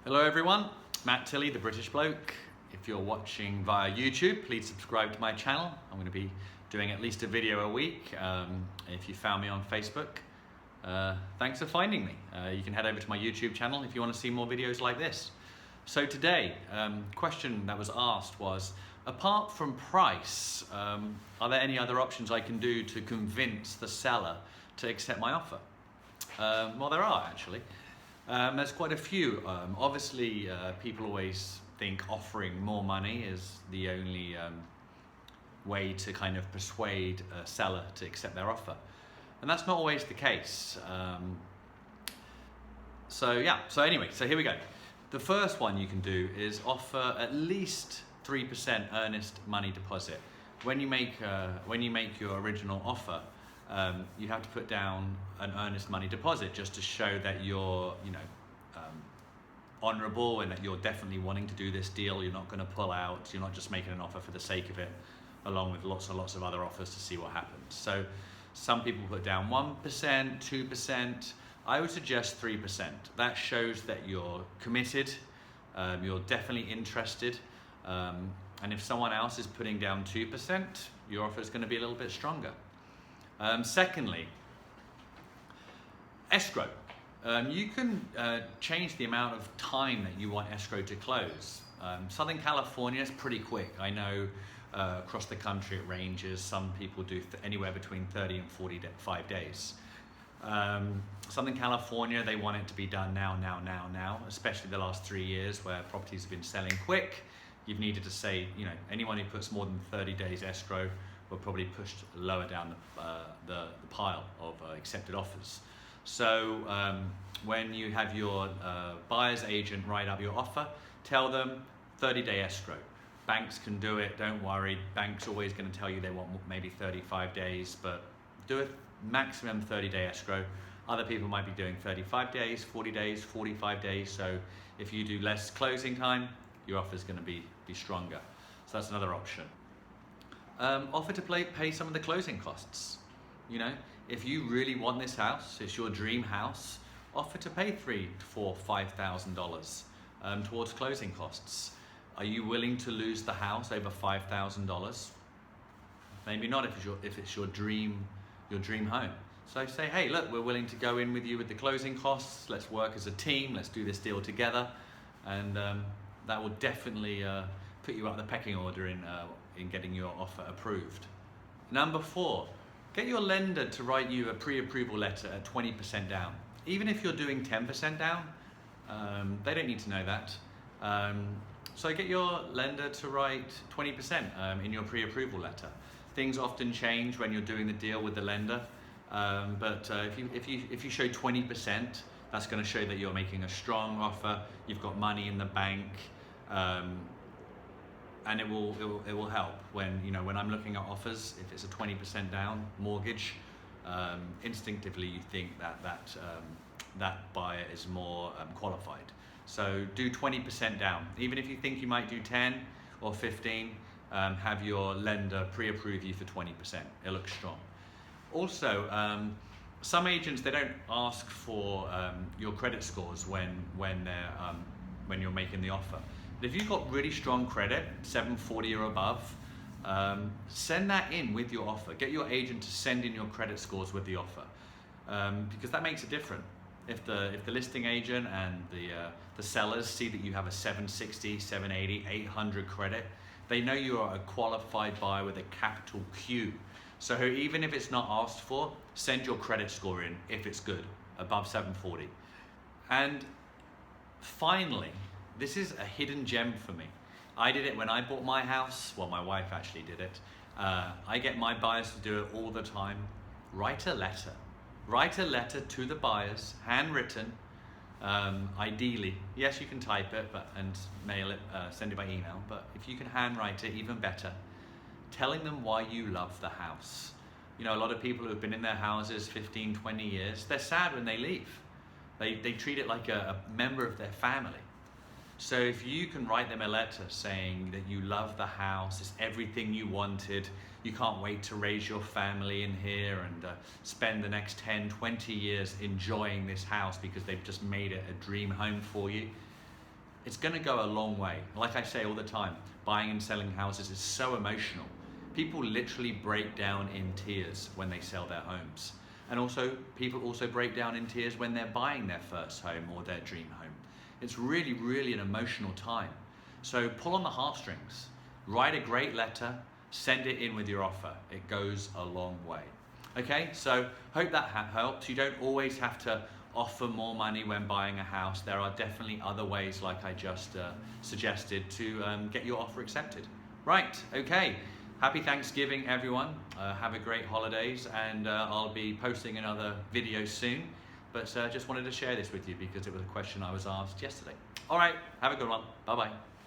Hello everyone, Matt Tilley, the British bloke. If you're watching via YouTube, please subscribe to my channel. I'm going to be doing at least a video a week. If you found me on Facebook, thanks for finding me. You can head over to my YouTube channel if you want to see more videos like this. So today, question that was asked was, apart from price, are there any other options I can do to convince the seller to accept my offer? Well, there are actually. There's quite a few. Obviously, people always think offering more money is the only way to kind of persuade a seller to accept their offer. And that's not always the case. So anyway, here we go. The first one you can do is offer at least 3% earnest money deposit. When you make your original offer, you have to put down an earnest money deposit just to show that you're, honourable and that you're definitely wanting to do this deal. You're not going to pull out. You're not just making an offer for the sake of it, along with lots and lots of other offers to see what happens. So some people put down 1%, 2%. I would suggest 3%. That shows that you're committed. You're definitely interested. And if someone else is putting down 2%, your offer is going to be a little bit stronger. Secondly, escrow. You can change the amount of time that you want escrow to close. Southern California is pretty quick. I know across the country it ranges. Some people do anywhere between 30 and 45 days. Southern California, they want it to be done now, especially the last 3 years where properties have been selling quick. You've needed to say, anyone who puts more than 30 days escrow will probably pushed lower down the pile of accepted offers. So when you have your buyer's agent write up your offer, tell them 30-day escrow. Banks can do it, don't worry. Banks always going to tell you they want maybe 35 days, but do it maximum 30-day escrow. Other people might be doing 35 days, 40 days, 45 days. So if you do less closing time, your offer is going to be stronger. So that's another option. Offer to pay some of the closing costs. If you really want this house, it's your dream house, offer to pay $3,000, $4,000, $5,000 towards closing costs. Are you willing to lose the house over $5,000? Maybe not if it's your dream home. So say, hey, look, we're willing to go in with you with the closing costs. Let's work as a team. Let's do this deal together, and that will definitely put you up the pecking order in getting your offer approved. Number 4, get your lender to write you a pre-approval letter at 20% down. Even if you're doing 10% down, they don't need to know that. So get your lender to write 20% in your pre-approval letter. Things often change when you're doing the deal with the lender, but if you show 20%, that's going to show that you're making a strong offer. You've got money in the bank. And it will help when when I'm looking at offers. If it's a 20% down mortgage, instinctively you think that buyer is more qualified. So do 20% down. Even if you think you might do 10 or 15, have your lender pre-approve you for 20%. It looks strong. Also, some agents, they don't ask for your credit scores when you're making the offer. But if you've got really strong credit, 740 or above, send that in with your offer. Get your agent to send in your credit scores with the offer, because that makes a difference. If the listing agent and the sellers see that you have a 760, 780, 800 credit, they know you are a qualified buyer with a capital Q. So even if it's not asked for, send your credit score in if it's good, above 740. And finally, this is a hidden gem for me. I did it when I bought my house. Well, my wife actually did it. I get my buyers to do it all the time. Write a letter. Write a letter to the buyers, handwritten, ideally. Yes, you can type it and mail it, send it by email, but if you can handwrite it, even better. Telling them why you love the house. A lot of people who have been in their houses 15, 20 years, they're sad when they leave. They treat it like a member of their family. So if you can write them a letter saying that you love the house, it's everything you wanted, you can't wait to raise your family in here and spend the next 10, 20 years enjoying this house because they've just made it a dream home for you, it's going to go a long way. Like I say all the time, buying and selling houses is so emotional. People literally break down in tears when they sell their homes. And also, people also break down in tears when they're buying their first home or their dream home. It's really, really an emotional time. So pull on the heartstrings, write a great letter, send it in with your offer. It goes a long way. Okay, so hope that helps. You don't always have to offer more money when buying a house. There are definitely other ways, like I just suggested, to get your offer accepted. Right, okay. Happy Thanksgiving, everyone. Have a great holidays, and I'll be posting another video soon. But just wanted to share this with you because it was a question I was asked yesterday. All right, have a good one. Bye-bye.